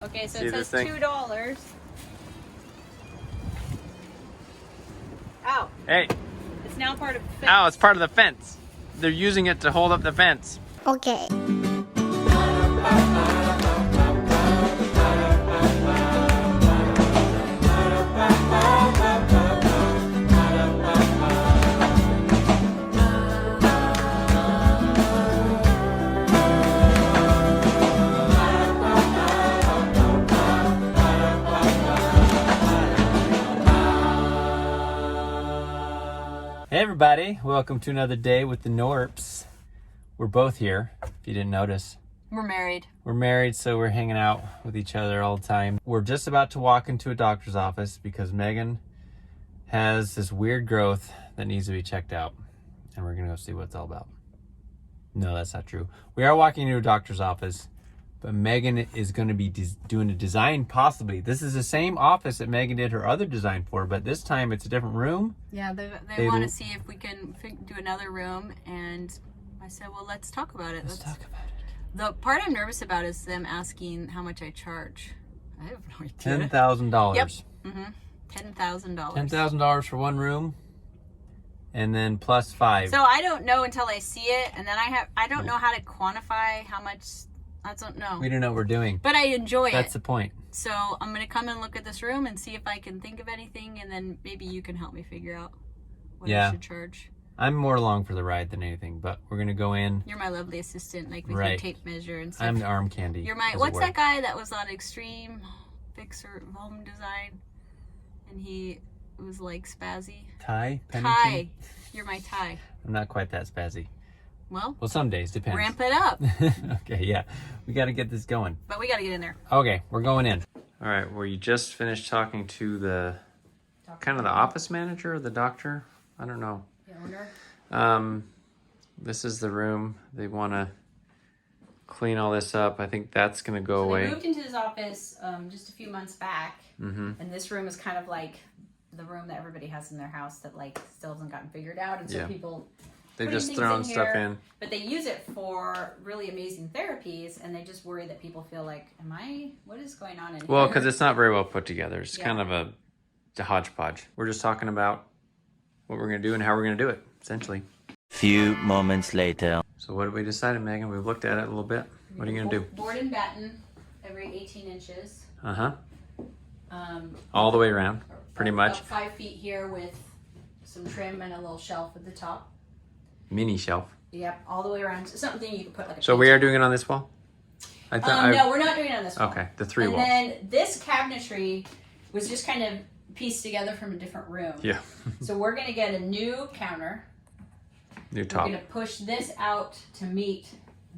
Okay, so See it this says thing? $2. Ow. Hey, It's now part of the fence. ow, it's part of the fence. They're using it to hold up the fence. Okay. Hey everybody, welcome to another day with the Knorps. We're both here, if you didn't notice. We're married. We're married, so we're hanging out with each other all the time. We're just about to walk into a doctor's office because Megan has this weird growth that needs to be checked out. And we're gonna go see what it's all about. No, that's not true. We are walking into a doctor's office, but Megan is gonna be doing a design possibly. This is the same office that Megan did her other design for, but this time it's a different room. Yeah, they want to see if we can do another room, and I said, well, let's talk about it. Let's talk about it. The part I'm nervous about is them asking how much I charge. I have no idea. $10,000. Yep. $10,000. $10,000 for one room, and then plus 5. So I don't know until I see it, and then I don't know how to quantify how much. I don't know. We don't know what we're doing. But I enjoy it. That's the point. So I'm going to come and look at this room and see if I can think of anything, and then maybe you can help me figure out what I should charge. I'm more along for the ride than anything, but we're going to go in. You're my lovely assistant, like with Right. your tape measure and stuff. I'm the arm candy. You're my, what's that guy that was on Extreme Fixer Home Design? And he was like spazzy. Ty? Ty. You're my Ty. I'm not quite that spazzy. Well, some days, depends. ramp it up. Okay, yeah. We got to get this going. But we got to get in there. Okay, we're going in. All right, well, you just finished talking to the, kind of the office manager or the doctor? I don't know. The owner. This is the room. They want to clean all this up. I think that's going to go away. They moved into this office just a few months back. Mm-hmm. And this room is kind of like the room that everybody has in their house that like still hasn't gotten figured out. And so people... They're just throwing stuff in. But they use it for really amazing therapies, and they just worry that people feel like, what is going on in here? Well, because it's not very well put together. It's kind of a hodgepodge. We're just talking about what we're going to do and how we're going to do it, essentially. Few moments later. So what did we decide, Megan? We've looked at it a little bit. What are you going to do? Board and batten every 18 inches. Uh-huh. All the way around, pretty much. About 5 feet here with some trim and a little shelf at the top. Mini shelf. Yep, all the way around. Something you can put like a So we are doing it on this wall? no, we're not doing it on this wall. Okay, the 3 walls. And then this cabinetry was just kind of pieced together from a different room. Yeah. So we're going to get a new counter. New We're top. going to push this out to meet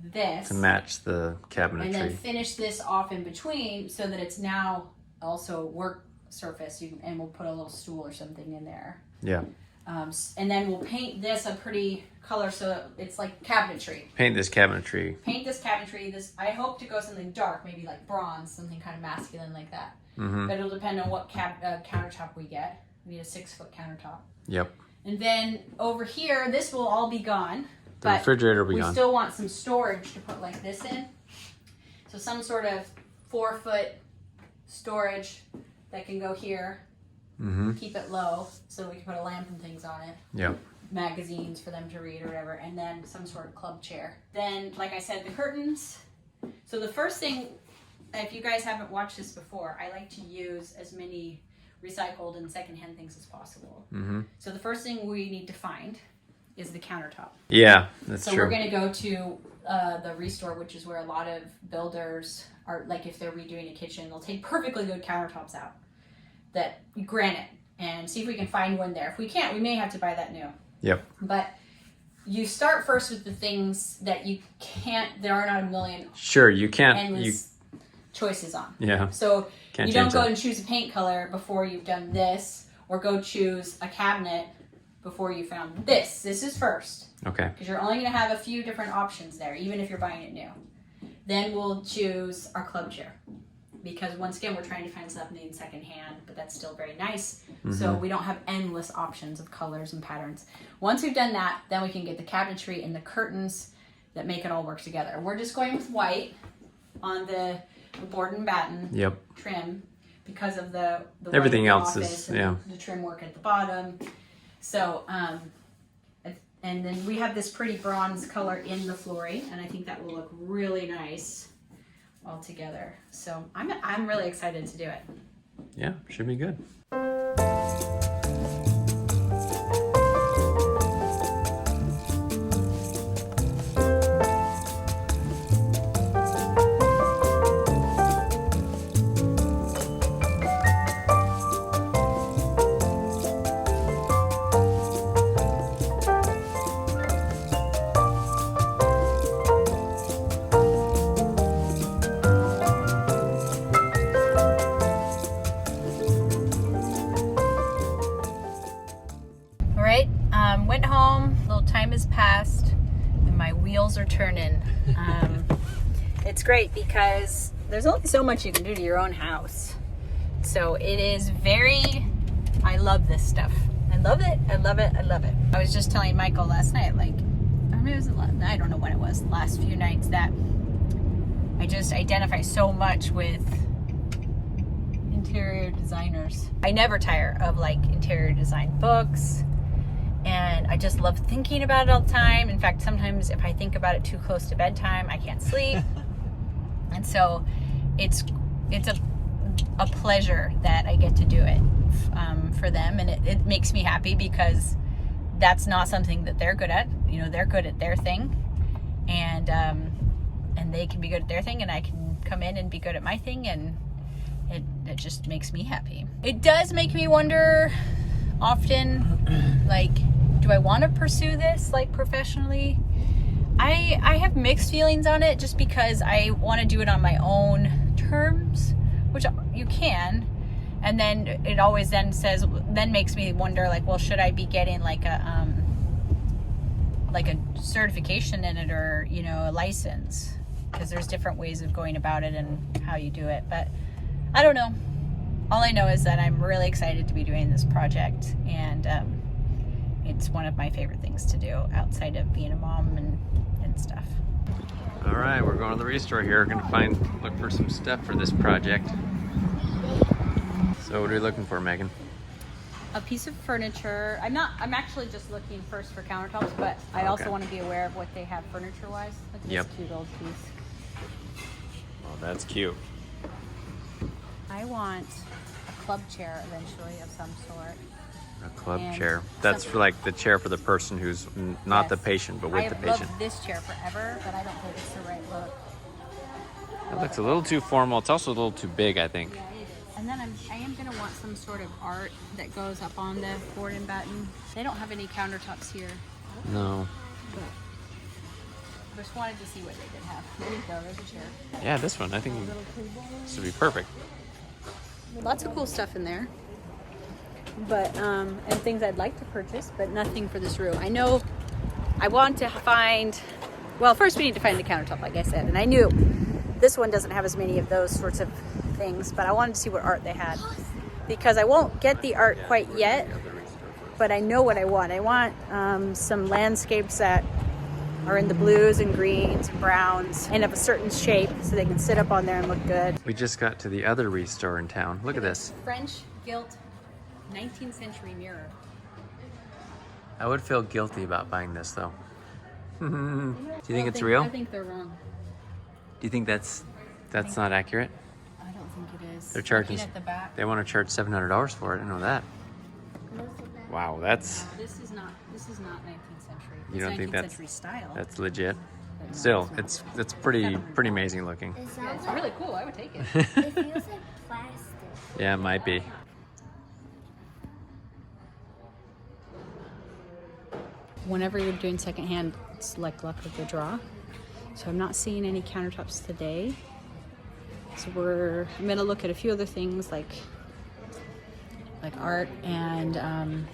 this. To match the cabinetry. And then finish this off in between so that it's now also work surface. And we'll put a little stool or something in there. Yeah. And then we'll paint this a pretty color so it's like cabinetry. Paint this cabinetry. Paint this cabinetry. I hope to go something dark, maybe like bronze, something kind of masculine like that. Mm-hmm. But it'll depend on what countertop we get. We need a 6-foot countertop. Yep. And then over here, this will all be gone. The refrigerator will be gone. We still want some storage to put like this in. So some sort of 4-foot storage that can go here. Mm-hmm. Keep it low so we can put a lamp and things on it. Yep. Magazines for them to read or whatever. And then some sort of club chair. Then, like I said, the curtains. So the first thing, if you guys haven't watched this before, I like to use as many recycled and secondhand things as possible. Mm-hmm. So the first thing we need to find is the countertop. Yeah, that's so true. We're going to go to the Restore, which is where a lot of builders are, like if they're redoing a kitchen, they'll take perfectly good countertops out. That granite, and see if we can find one there. If we can't, we may have to buy that new. Yep. But you start first with the things that you can't, there are not a million Sure, you can't. endless choices on. Yeah. So Can't you don't change go that. and choose a paint color before you've done this, or go choose a cabinet before you found this. This is first. Okay. Because you're only going to have a few different options there, even if you're buying it new. Then we'll choose our club chair. Because once again, we're trying to find something secondhand, but that's still very nice. Mm-hmm. So we don't have endless options of colors and patterns. Once we've done that, then we can get the cabinetry and the curtains that make it all work together. We're just going with white on the the board and batten Yep. trim because of the Everything white else office is, and yeah. the trim work at the bottom. So, and then we have this pretty bronze color in the flooring, and I think that will look really nice all together. So I'm really excited to do it. Yeah, should be good. Went home, a little time has passed, and my wheels are turning. It's great because there's only so much you can do to your own house. So it is I love this stuff. I love it, I love it, I love it. I was just telling Michael last night, I don't know when it was, the last few nights, that I just identify so much with interior designers. I never tire of interior design books. And I just love thinking about it all the time. In fact, sometimes if I think about it too close to bedtime, I can't sleep. And so it's a pleasure that I get to do it for them. And it makes me happy because that's not something that they're good at. You know, they're good at their thing. And they can be good at their thing, and I can come in and be good at my thing. And it just makes me happy. It does make me wonder often, do I want to pursue this professionally? I have mixed feelings on it, just because I want to do it on my own terms, which you can, and then it always then makes me wonder, well, should I be getting a certification in it, or a license, because there's different ways of going about it and how you do it. But I don't know. All I know is that I'm really excited to be doing this project, and it's one of my favorite things to do outside of being a mom and stuff. All right, we're going to the restore here. We're going to look for some stuff for this project. So what are you looking for, Megan? A piece of furniture. I'm actually just looking first for countertops, but I also want to be aware of what they have furniture-wise. Look at this cute old piece. Oh, that's cute. I want a club chair eventually of some sort. A club chair. That's for the chair for the person who's not the patient, but with the patient. I've loved this chair forever, but I don't think it's the right look. It looks a little too formal. It's also a little too big, I think. Yeah, it is. And then I am going to want some sort of art that goes up on the board and batten. They don't have any countertops here. No. But I just wanted to see what they did have. There you go. There's a chair. Yeah, this one. I think this would be perfect. Lots of cool stuff in there, but and things I'd like to purchase, but nothing for this room. I know I want to find, well, first we need to find the countertop, like I said, and I knew this one doesn't have as many of those sorts of things, but I wanted to see what art they had, because I won't get the art quite yet, but I know what I want. I want some landscapes that are in the blues and greens and browns and of a certain shape, so they can sit up on there and look good. We just got to the other restore in town. Look at this. French gilt 19th century mirror. I would feel guilty about buying this, though. Do you think it's real? I think they're wrong. Do you think that's not accurate? I don't think it is. They're charging. Looking at the back. They want to charge $700 for it. I know that. Wow, that's. This is not 19th century. You don't think 19th century style. That's legit? Still, it's pretty amazing looking. Yeah, it's really cool. I would take it. It feels like plastic. Yeah, it might be. Whenever you're doing secondhand, it's like luck of the draw. So I'm not seeing any countertops today. So I'm gonna look at a few other things like art and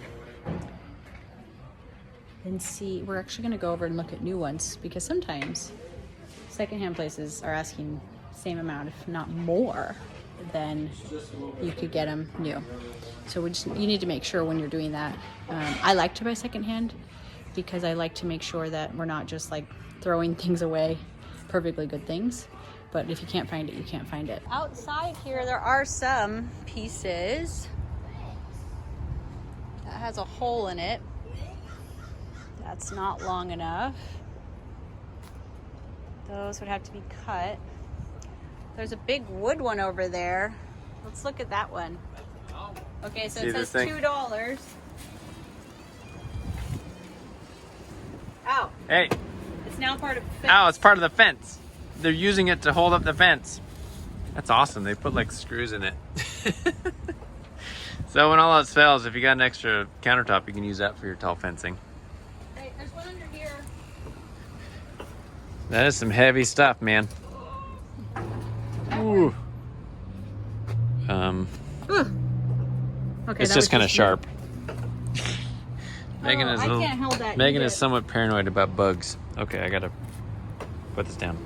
see. We're actually gonna go over and look at new ones, because sometimes secondhand places are asking the same amount, if not more, than you could get them new. So you need to make sure when you're doing that. I like to buy secondhand because I like to make sure that we're not just throwing things away, perfectly good things. But if you can't find it, you can't find it. Outside here, there are some pieces. That has a hole in it. That's not long enough. Those would have to be cut. There's a big wood one over there. Let's look at that one. Okay, so it says $2. Ow. Hey. It's now part of the fence. Oh, it's part of the fence. They're using it to hold up the fence. That's awesome. They put like screws in it. So when all else fails, if you got an extra countertop, you can use that for your tall fencing. Hey, there's one under here. That is some heavy stuff, man. Ooh. Okay, it's just kind of sharp. Megan is I can't hold that. Megan is somewhat paranoid about bugs. Okay, I gotta put this down.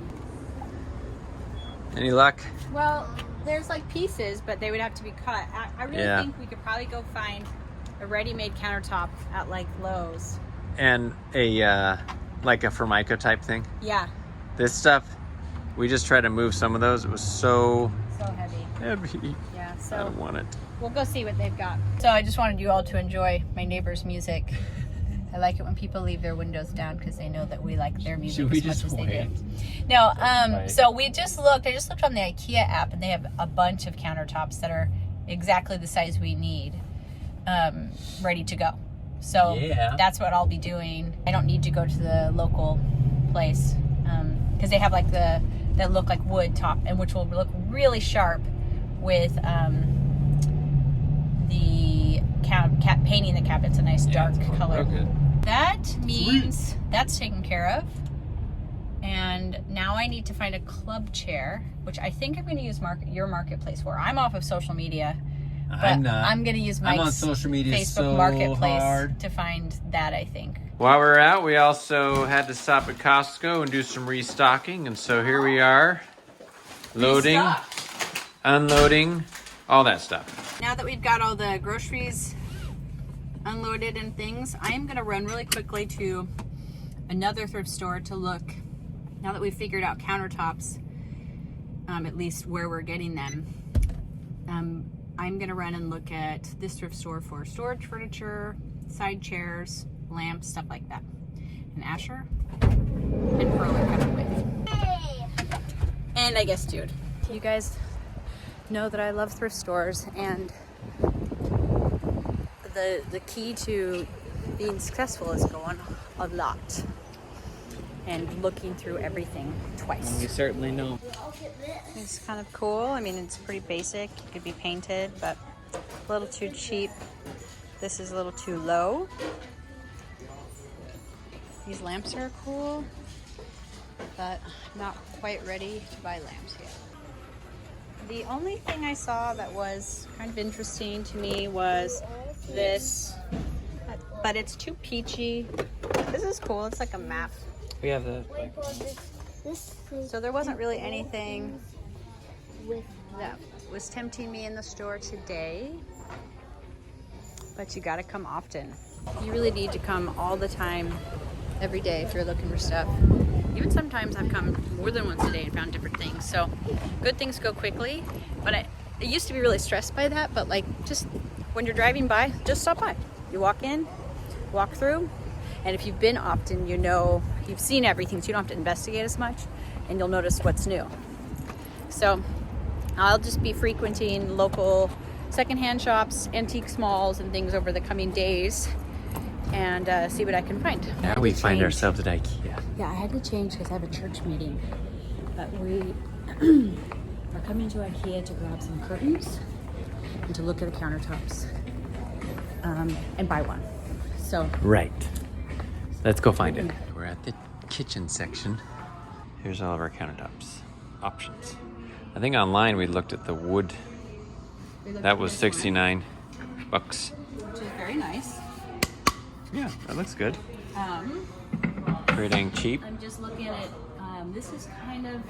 Any luck? Well, there's like pieces, but they would have to be cut. I really think we could probably go find a ready-made countertop at like Lowe's. And a like a Formica type thing. Yeah. This stuff, we just tried to move some of those. It was so heavy. Heavy. Yeah. So I don't want it. We'll go see what they've got. So I just wanted you all to enjoy my neighbor's music. I like it when people leave their windows down because they know that we like their music as much as they do. No, so we just looked. I just looked on the IKEA app, and they have a bunch of countertops that are exactly the size we need, ready to go. So that's what I'll be doing. I don't need to go to the local place because they have like that look like wood top, and which will look really sharp with the painting the cabinets a nice dark color. Okay. That means that's taken care of. And now I need to find a club chair, which I think I'm going to use your marketplace for. I'm off of social media. I'm not. I'm going to use Mike's I'm on social media Facebook so marketplace hard to find that, I think. While we were out, we also had to stop at Costco and do some restocking. And so here we are, loading, unloading, all that stuff. Now that we've got all the groceries unloaded and things, I am going to run really quickly to another thrift store to look. Now that we've figured out countertops, at least where we're getting them, I'm going to run and look at this thrift store for storage furniture, side chairs, lamps, stuff like that. And Asher and Pearl are coming with. And I guess Jude. You guys know that I love thrift stores, and the key to being successful is going a lot and looking through everything twice. We certainly know. It's kind of cool. I mean, it's pretty basic. It could be painted, but a little too cheap. This is a little too low. These lamps are cool, but not quite ready to buy lamps yet. The only thing I saw that was kind of interesting to me was this, but it's too peachy. This is cool. It's like a map. We have the. So there wasn't really anything that was tempting me in the store today, but you gotta come often. You really need to come all the time, every day, if you're looking for stuff. Even sometimes I've come more than once a day and found different things. So good things go quickly, but I used to be really stressed by that, but like just when you're driving by, just stop by. You walk in, walk through, and if you've been often, you know, you've seen everything, so you don't have to investigate as much, and you'll notice what's new. So I'll just be frequenting local secondhand shops, antique malls, and things over the coming days, and see what I can find. Now we find ourselves at IKEA. Yeah, I had to change because I have a church meeting, but we are coming to IKEA to grab some curtains and to look at the countertops and buy one. So Right. Let's go find it. We're at the kitchen section. Here's all of our countertops options. I think online we looked at the wood. That was $69. which is very nice. Yeah, that looks good. Pretty dang cheap. I'm just looking at this is kind of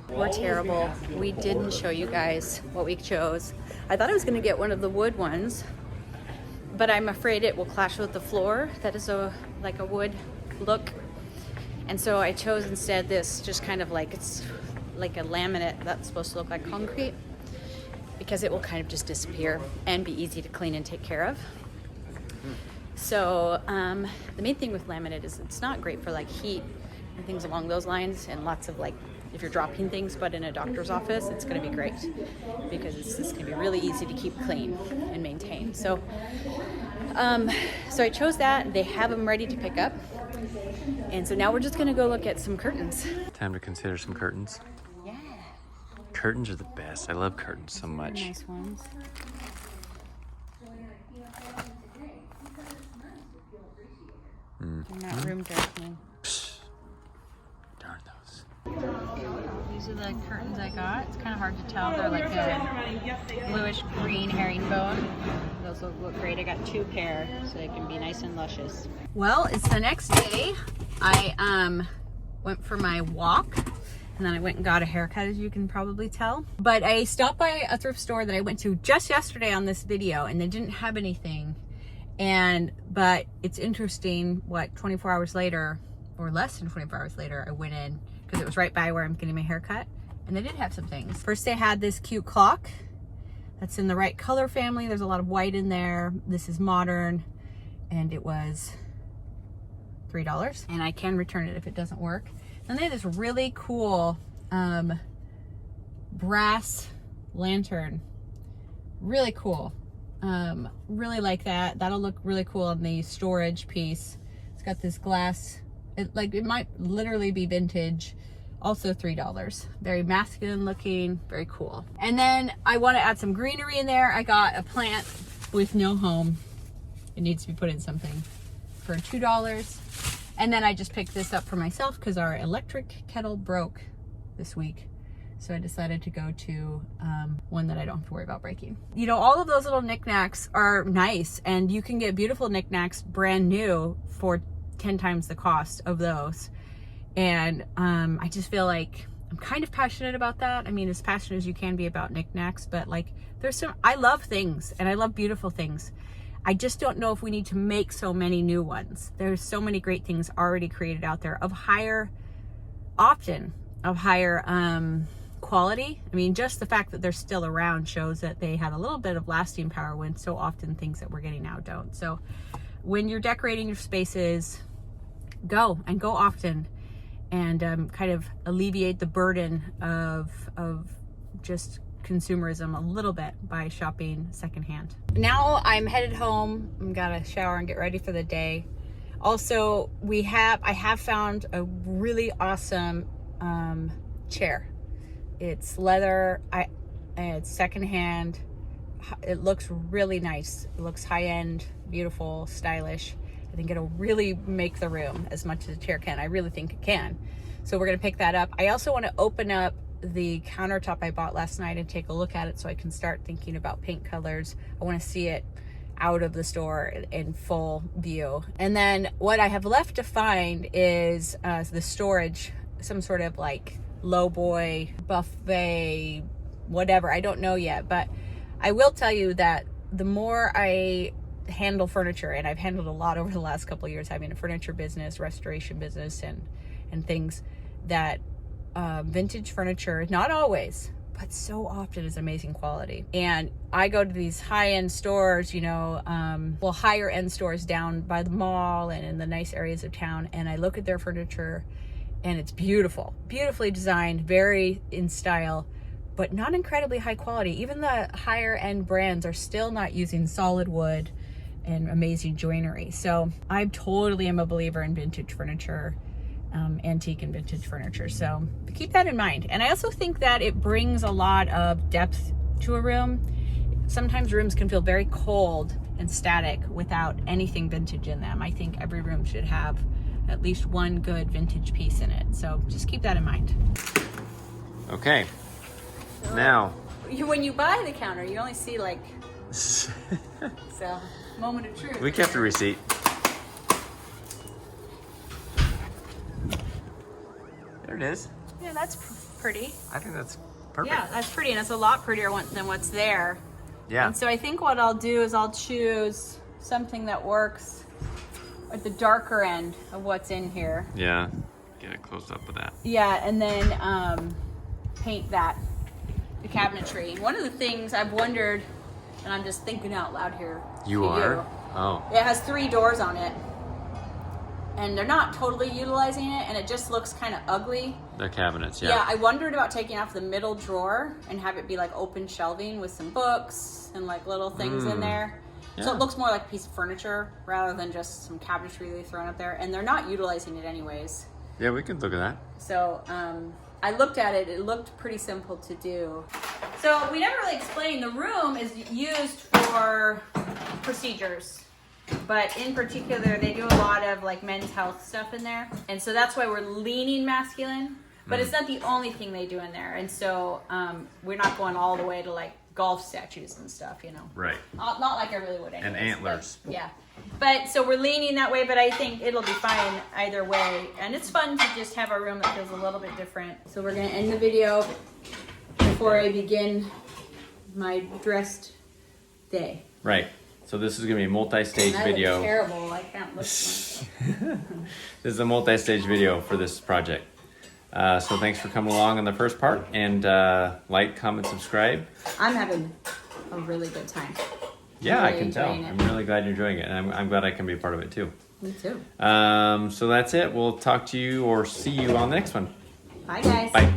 We're terrible. We didn't show you guys what we chose. I thought I was going to get one of the wood ones, but I'm afraid it will clash with the floor. That is like a wood look. And so I chose instead this, just kind of like, it's like a laminate that's supposed to look like concrete, because it will kind of just disappear and be easy to clean and take care of. So the main thing with laminate is it's not great for like heat and things along those lines, and lots of like, if you're dropping things, but in a doctor's office, it's going to be great because it's just going to be really easy to keep clean and maintain. So I chose that. They have them ready to pick up. And so now we're just going to go look at some curtains. Time to consider some curtains. Yeah. Curtains are the best. I love curtains so much. Nice ones. They're not room darkening. Darn those. These are the curtains I got. It's kind of hard to tell. They're like a bluish green herringbone. Those look great. I got 2 pair so they can be nice and luscious. Well, it's the next day. I went for my walk, and then I went and got a haircut, as you can probably tell. But I stopped by a thrift store that I went to just yesterday on this video, and they didn't have anything. But it's interesting, 24 hours later, or less than 24 hours later, I went in, because it was right by where I'm getting my haircut, and they did have some things. First, they had this cute clock that's in the right color family. There's a lot of white in there. This is modern, and it was $3, and I can return it if it doesn't work. Then they have this really cool brass lantern. Really cool. Really like that. That'll look really cool on the storage piece. It's got this glass. It might literally be vintage. Also $3. Very masculine looking, very cool. And then I want to add some greenery in there. I got a plant with no home. It needs to be put in something for $2. And then I just picked this up for myself because our electric kettle broke this week. So I decided to go to one that I don't have to worry about breaking. You know, all of those little knickknacks are nice, and you can get beautiful knickknacks brand new for 10 times the cost of those. And I just feel like I'm kind of passionate about that. I mean, as passionate as you can be about knickknacks, but like I love things, and I love beautiful things. I just don't know if we need to make so many new ones. There's so many great things already created out there of higher quality. I mean, just the fact that they're still around shows that they have a little bit of lasting power, when so often things that we're getting now don't. So when you're decorating your spaces, go often, and kind of alleviate the burden of just consumerism a little bit by shopping secondhand. Now I'm headed home. I'm gonna shower and get ready for the day. Also, I have found a really awesome chair. It's leather, it's secondhand. It looks really nice. It looks high-end, beautiful, stylish. I think it'll really make the room as much as a chair can. I really think it can. So we're gonna pick that up. I also wanna open up the countertop I bought last night and take a look at it so I can start thinking about paint colors. I wanna see it out of the store in full view. And then what I have left to find is the storage, some sort of like lowboy, buffet, whatever. I don't know yet, but I will tell you that the more I handle furniture, and I've handled a lot over the last couple of years, having a furniture business, restoration business, and things, that vintage furniture, not always, but so often is amazing quality. And I go to these high-end stores, you know, higher end stores down by the mall and in the nice areas of town, and I look at their furniture, and it's beautiful, beautifully designed, very in style, but not incredibly high quality. Even the higher end brands are still not using solid wood and amazing joinery. So I totally am a believer in vintage furniture, antique and vintage furniture. So keep that in mind. And I also think that it brings a lot of depth to a room. Sometimes rooms can feel very cold and static without anything vintage in them. I think every room should have at least one good vintage piece in it. So just keep that in mind. Okay. Now. When you buy the counter, you only see like, so, moment of truth. We kept a receipt. There it is. Yeah, that's pretty. I think that's perfect. Yeah, that's pretty, and it's a lot prettier than what's there. Yeah. And so I think what I'll do is I'll choose something that works at the darker end of what's in here. Yeah. Get it closed up with that. Yeah, and then paint that, the cabinetry. One of the things I've wondered, and I'm just thinking out loud here. You to are? Oh. It has 3 doors on it, and they're not totally utilizing it, and it just looks kind of ugly. The cabinets, yeah. Yeah, I wondered about taking off the middle drawer and have it be like open shelving with some books and like little things in there. So Yeah. it looks more like a piece of furniture rather than just some cabinetry they've thrown up there. And they're not utilizing it anyways. Yeah, we can look at that. So I looked at it. It looked pretty simple to do. So we never really explained. The room is used for procedures. But in particular, they do a lot of like men's health stuff in there. And so that's why we're leaning masculine. But it's not the only thing they do in there. And so we're not going all the way to like golf statues and stuff, you know. Right. Not like I really would anyways. And antlers. But, yeah. But so we're leaning that way, but I think it'll be fine either way. And it's fun to just have a room that feels a little bit different. So we're going to end the video before I begin my dressed day. Right. So this is going to be a multi-stage I video. look terrible. I can't look. This is a multi-stage video for this project. So thanks for coming along on the first part, and like, comment, subscribe. I'm having a really good time. Yeah, Really I can tell. enjoying it. I'm really glad you're enjoying it, and I'm glad I can be a part of it too. Me too. So that's it. We'll talk to you or see you on the next one. Bye, guys. Bye.